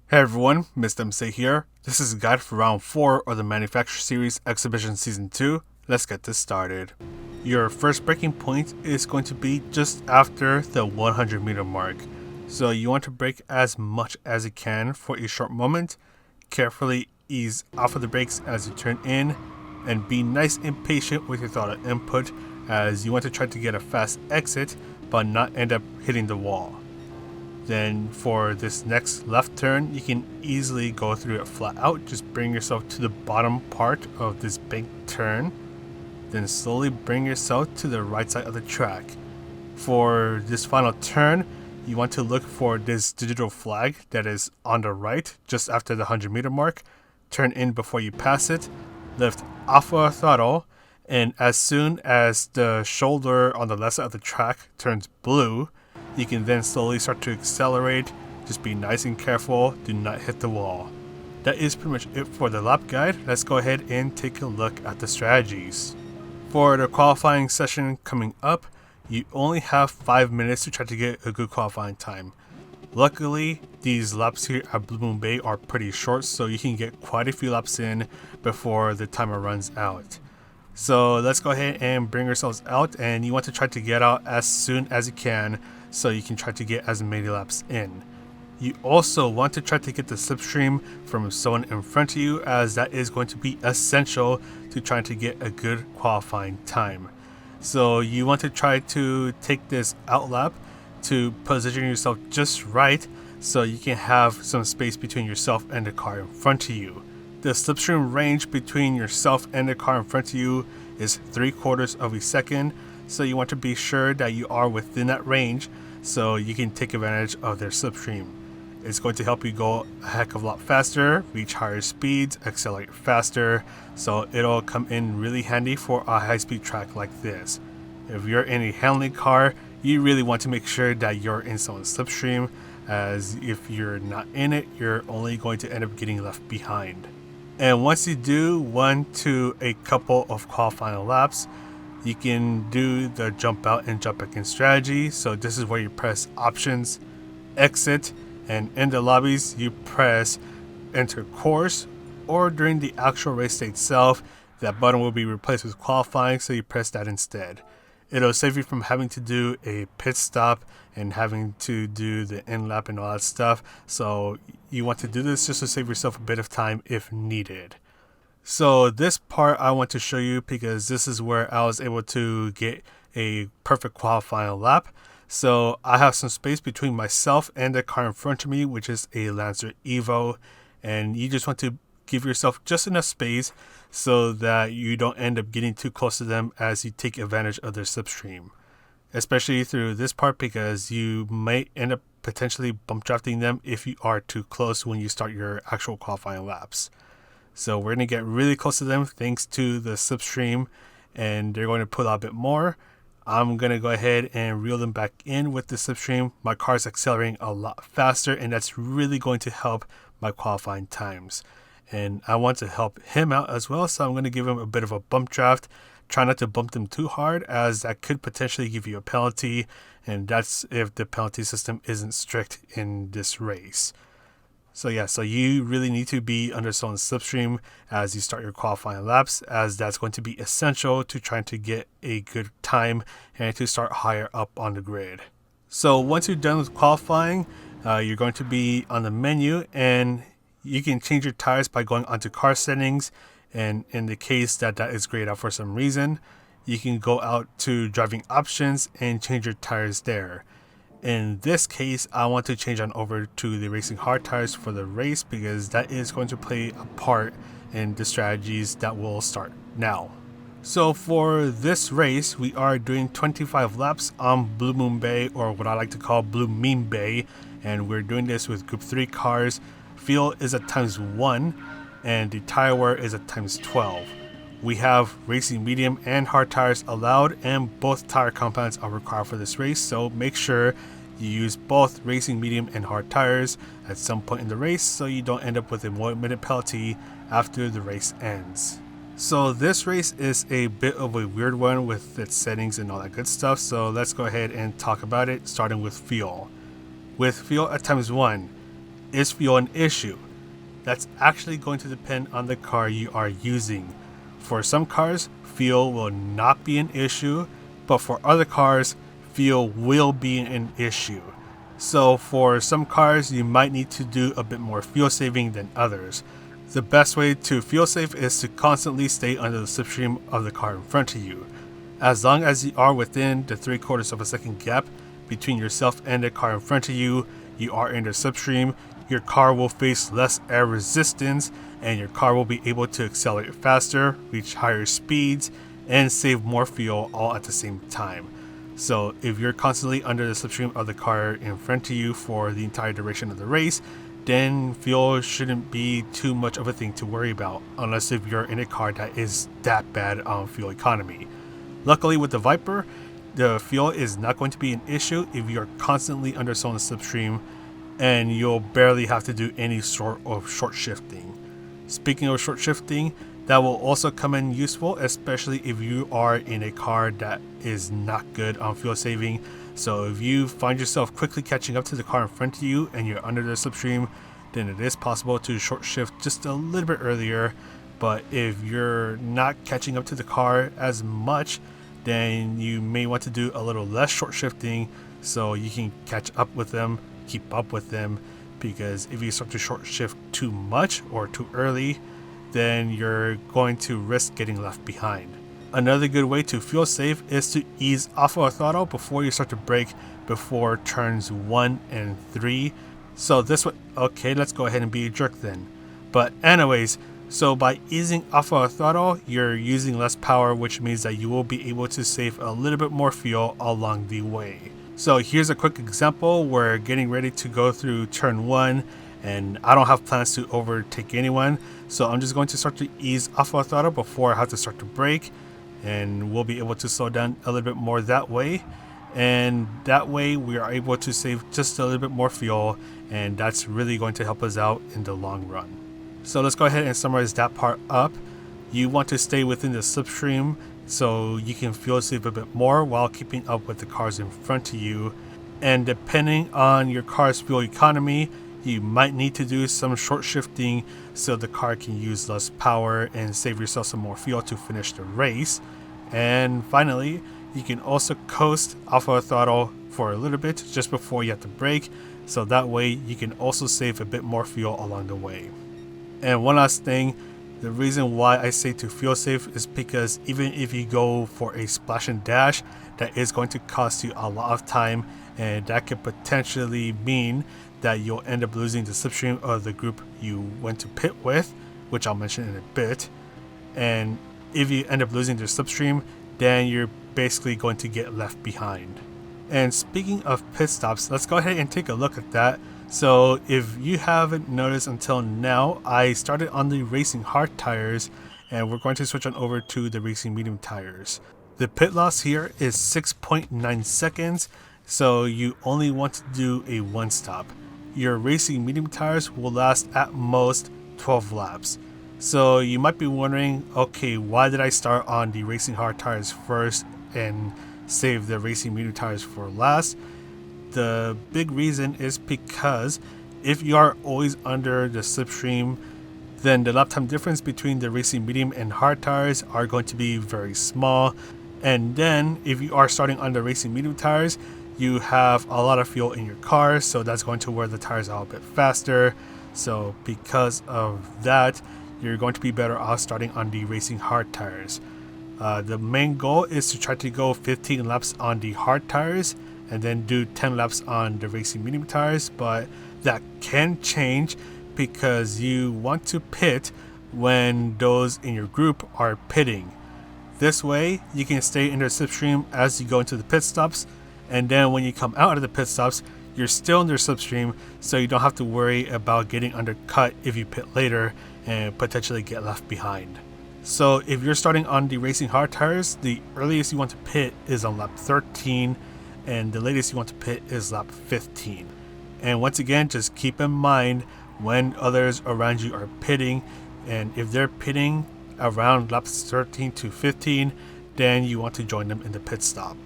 Hey everyone, Mr. MC here. This is a guide for round 4 of the Manufacturer Series Exhibition Season 2. Let's get this started. Your first braking point is going to be just after the 100 meter mark. So you want to brake as much as you can for a short moment. Carefully ease off of the brakes as you turn in, and be nice and patient with your throttle input as you want to try to get a fast exit but not end up hitting the wall. Then for this next left turn, you can easily go through it flat out. Just bring yourself to the bottom part of this big turn. Then slowly bring yourself to the right side of the track. For this final turn, you want to look for this digital flag that is on the right, just after the 100 meter mark. Turn in before you pass it, lift off of the throttle, and as soon as the shoulder on the left side of the track turns blue, you can then slowly start to accelerate. Just be nice and careful, do not hit the wall. That is pretty much it for the lap guide. Let's go ahead and take a look at the strategies. For the qualifying session coming up, you only have 5 minutes to try to get a good qualifying time. Luckily, these laps here at Blue Moon Bay are pretty short, so you can get quite a few laps in before the timer runs out. So let's go ahead and bring ourselves out, and you want to try to get out as soon as you can so you can try to get as many laps in. You also want to try to get the slipstream from someone in front of you, as that is going to be essential to trying to get a good qualifying time. So you want to try to take this out lap to position yourself just right so you can have some space between yourself and the car in front of you. The slipstream range between yourself and the car in front of you is 3/4 of a second, so you want to be sure that you are within that range so you can take advantage of their slipstream. It's going to help you go a heck of a lot faster, reach higher speeds, accelerate faster, so it'll come in really handy for a high-speed track like this. If you're in a handling car, you really want to make sure that you're in someone's slipstream, as if you're not in it, you're only going to end up getting left behind. And once you do one to a couple of qualifying laps, you can do the jump out and jump back in strategy. So this is where you press options, exit, and in the lobbies you press enter course, or during the actual race day itself, that button will be replaced with qualifying, so you press that instead. It'll save you from having to do a pit stop and having to do the in lap and all that stuff. So you want to do this just to save yourself a bit of time if needed. So this part I want to show you because this is where I was able to get a perfect qualifying lap. So I have some space between myself and the car in front of me, which is a Lancer Evo, and you just want to give yourself just enough space so that you don't end up getting too close to them as you take advantage of their slipstream, especially through this part, because you might end up potentially bump drafting them if you are too close when you start your actual qualifying laps. So we're going to get really close to them thanks to the slipstream, and they're going to pull out a bit more. I'm going to go ahead and reel them back in with the slipstream. My car is accelerating a lot faster, and that's really going to help my qualifying times. And I want to help him out as well, so I'm going to give him a bit of a bump draft. Try not to bump them too hard, as that could potentially give you a penalty, and that's if the penalty system isn't strict in this race. So you really need to be under someone's slipstream as you start your qualifying laps, as that's going to be essential to trying to get a good time and to start higher up on the grid. So once you're done with qualifying, you're going to be on the menu, and you can change your tires by going onto car settings, and in the case that is grayed out for some reason, you can go out to driving options and change your tires there. In this case, I want to change on over to the racing hard tires for the race, because that is going to play a part in the strategies that will start now. So for this race, we are doing 25 laps on Blue Moon Bay, or what I like to call Blue Mean Bay, and we're doing this with Group 3 cars. Fuel is at ×1, and the tire wear is at ×12. We have racing medium and hard tires allowed, and both tire compounds are required for this race, so make sure you use both racing medium and hard tires at some point in the race so you don't end up with a 1-minute penalty after the race ends. So this race is a bit of a weird one with its settings and all that good stuff, so let's go ahead and talk about it, starting with fuel. With fuel at ×1, Is fuel an issue? That's actually going to depend on the car you are using. For some cars, fuel will not be an issue, but for other cars, fuel will be an issue. So for some cars, you might need to do a bit more fuel saving than others. The best way to fuel save is to constantly stay under the slipstream of the car in front of you. As long as you are within the 3/4 of a second gap between yourself and the car in front of you, you are in the slipstream, your car will face less air resistance and your car will be able to accelerate faster, reach higher speeds, and save more fuel all at the same time. So if you're constantly under the slipstream of the car in front of you for the entire duration of the race, then fuel shouldn't be too much of a thing to worry about, unless if you're in a car that is that bad on fuel economy. Luckily with the Viper, the fuel is not going to be an issue if you're constantly under someone's slipstream, and you'll barely have to do any sort of short shifting. Speaking of short shifting, that will also come in useful, especially if you are in a car that is not good on fuel saving. So if you find yourself quickly catching up to the car in front of you and you're under the slipstream, then it is possible to short shift just a little bit earlier. But if you're not catching up to the car as much, then you may want to do a little less short shifting so you can catch up with them, keep up with them, because if you start to short shift too much or too early, then you're going to risk getting left behind. Another good way to fuel save is to ease off of a throttle before you start to brake before turns 1 and 3. So this way, okay, let's go ahead and be a jerk then. But anyways, so by easing off of a throttle, you're using less power, which means that you will be able to save a little bit more fuel along the way. So here's a quick example. We're getting ready to go through turn 1 and I don't have plans to overtake anyone. So I'm just going to start to ease off of a throttle before I have to start to brake, and we'll be able to slow down a little bit more that way. And that way we are able to save just a little bit more fuel, and that's really going to help us out in the long run. So let's go ahead and summarize that part up. You want to stay within the slipstream so you can fuel save a bit more while keeping up with the cars in front of you. And depending on your car's fuel economy, you might need to do some short shifting so the car can use less power and save yourself some more fuel to finish the race. And finally, you can also coast off of a throttle for a little bit just before you have to brake, so that way you can also save a bit more fuel along the way. And one last thing, the reason why I say to fuel save is because even if you go for a splash and dash, that is going to cost you a lot of time, and that could potentially mean that you'll end up losing the slipstream of the group you went to pit with, which I'll mention in a bit. And if you end up losing the slipstream, then you're basically going to get left behind. And speaking of pit stops, let's go ahead and take a look at that. So if you haven't noticed until now, I started on the racing hard tires, and we're going to switch on over to the racing medium tires. The pit loss here is 6.9 seconds, so you only want to do a one stop. Your racing medium tires will last at most 12 laps. So you might be wondering, okay, why did I start on the racing hard tires first and save the racing medium tires for last? The big reason is because if you are always under the slipstream, then the lap time difference between the racing medium and hard tires are going to be very small. And then if you are starting on the racing medium tires, you have a lot of fuel in your car, so that's going to wear the tires out a bit faster. So because of that, you're going to be better off starting on the racing hard tires. The main goal is to try to go 15 laps on the hard tires and then do 10 laps on the racing medium tires, but that can change because you want to pit when those in your group are pitting. This way you can stay in the slipstream as you go into the pit stops, and then when you come out of the pit stops, you're still in their slipstream, so you don't have to worry about getting undercut if you pit later and potentially get left behind. So if you're starting on the racing hard tires, the earliest you want to pit is on lap 13, and the latest you want to pit is lap 15. And once again, just keep in mind when others around you are pitting, and if they're pitting around laps 13 to 15, then you want to join them in the pit stop.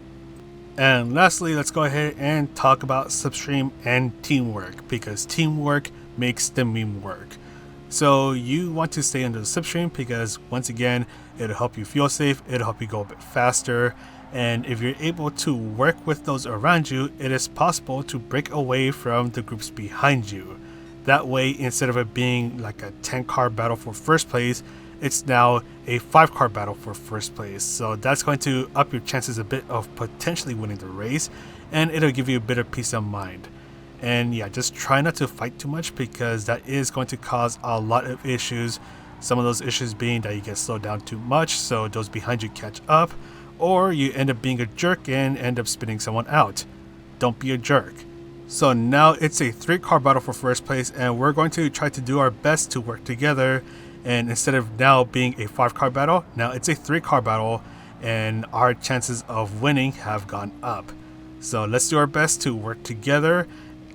And lastly, let's go ahead and talk about slipstream and teamwork, because teamwork makes the meme work. So you want to stay under the slipstream because once again, it'll help you feel safe, it'll help you go a bit faster, and if you're able to work with those around you, it is possible to break away from the groups behind you. That way, instead of it being like a 10-car battle for first place, it's now a 5-car battle for first place. So that's going to up your chances a bit of potentially winning the race, and it'll give you a bit of peace of mind. And yeah, just try not to fight too much because that is going to cause a lot of issues. Some of those issues being that you get slowed down too much, so those behind you catch up, or you end up being a jerk and end up spinning someone out. Don't be a jerk. So now it's a 3-car battle for first place, and we're going to try to do our best to work together. And instead of now being a 5-car battle, now it's a 3-car battle, and our chances of winning have gone up. So let's do our best to work together,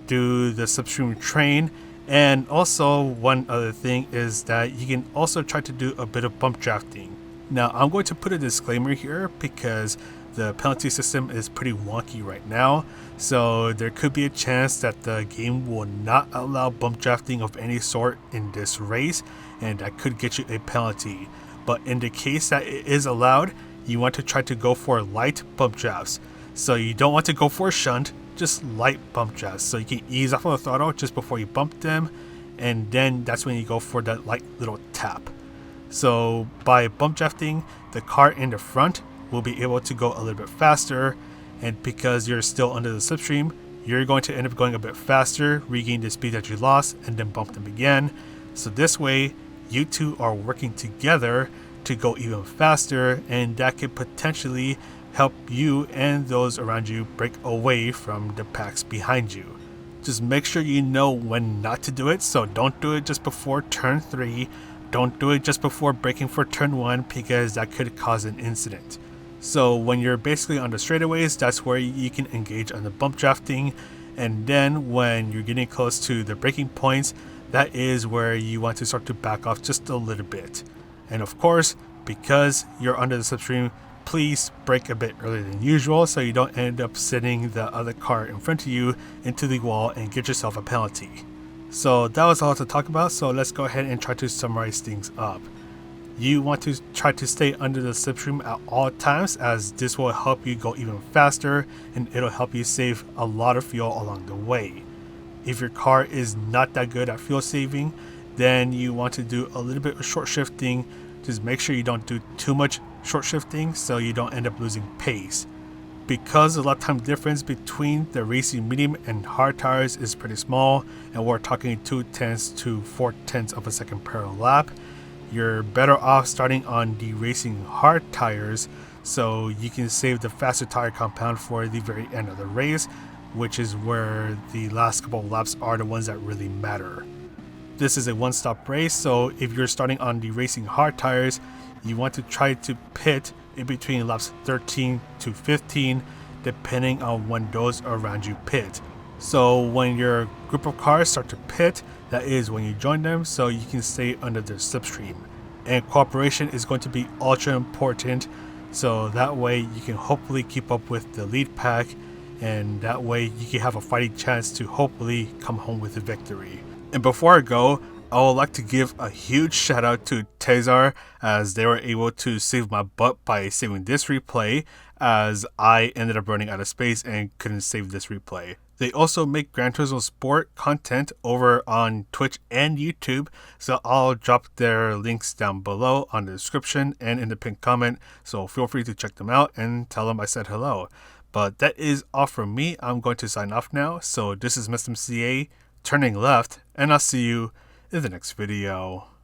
do the slipstream train, and also one other thing is that you can also try to do a bit of bump drafting. Now I'm going to put a disclaimer here because the penalty system is pretty wonky right now, so there could be a chance that the game will not allow bump drafting of any sort in this race, and that could get you a penalty. But in the case that it is allowed, you want to try to go for light bump drafts. So you don't want to go for a shunt, just light bump drafts, so you can ease off on the throttle just before you bump them, and then that's when you go for that light little tap. So by bump drafting, the car in the front will be able to go a little bit faster, and because you're still under the slipstream, you're going to end up going a bit faster, regain the speed that you lost, and then bump them again. So this way, you two are working together to go even faster, and that could potentially help you and those around you break away from the packs behind you. Just make sure you know when not to do it, so don't do it just before turn 3, don't do it just before braking for turn 1 because that could cause an incident. So when you're basically on the straightaways, that's where you can engage on the bump drafting, and then when you're getting close to the braking points, that is where you want to start to back off just a little bit. And of course, because you're under the slipstream, please brake a bit earlier than usual so you don't end up sending the other car in front of you into the wall and get yourself a penalty. So that was all to talk about, so let's go ahead and try to summarize things up. You want to try to stay under the slipstream at all times, as this will help you go even faster and it'll help you save a lot of fuel along the way. If your car is not that good at fuel saving, then you want to do a little bit of short shifting. Just make sure you don't do too much short shifting so you don't end up losing pace. Because the lap time difference between the racing medium and hard tires is pretty small, and we're talking 0.2 to 0.4 of a second per lap, you're better off starting on the racing hard tires so you can save the faster tire compound for the very end of the race, which is where the last couple of laps are the ones that really matter. This is a one-stop race, so if you're starting on the racing hard tires, you want to try to pit in between laps 13 to 15, depending on when those around you pit. So when your group of cars start to pit, that is when you join them, so you can stay under their slipstream. And cooperation is going to be ultra important, so that way you can hopefully keep up with the lead pack, and that way you can have a fighting chance to hopefully come home with a victory. And before I go, I would like to give a huge shout out to Tezar, as they were able to save my butt by saving this replay, as I ended up running out of space and couldn't save this replay. They also make Gran Turismo Sport content over on Twitch and YouTube, so I'll drop their links down below on the description and in the pinned comment, so feel free to check them out and tell them I said hello. But that is all from me. I'm going to sign off now, so this is Mr. MCA turning left, and I'll see you in the next video.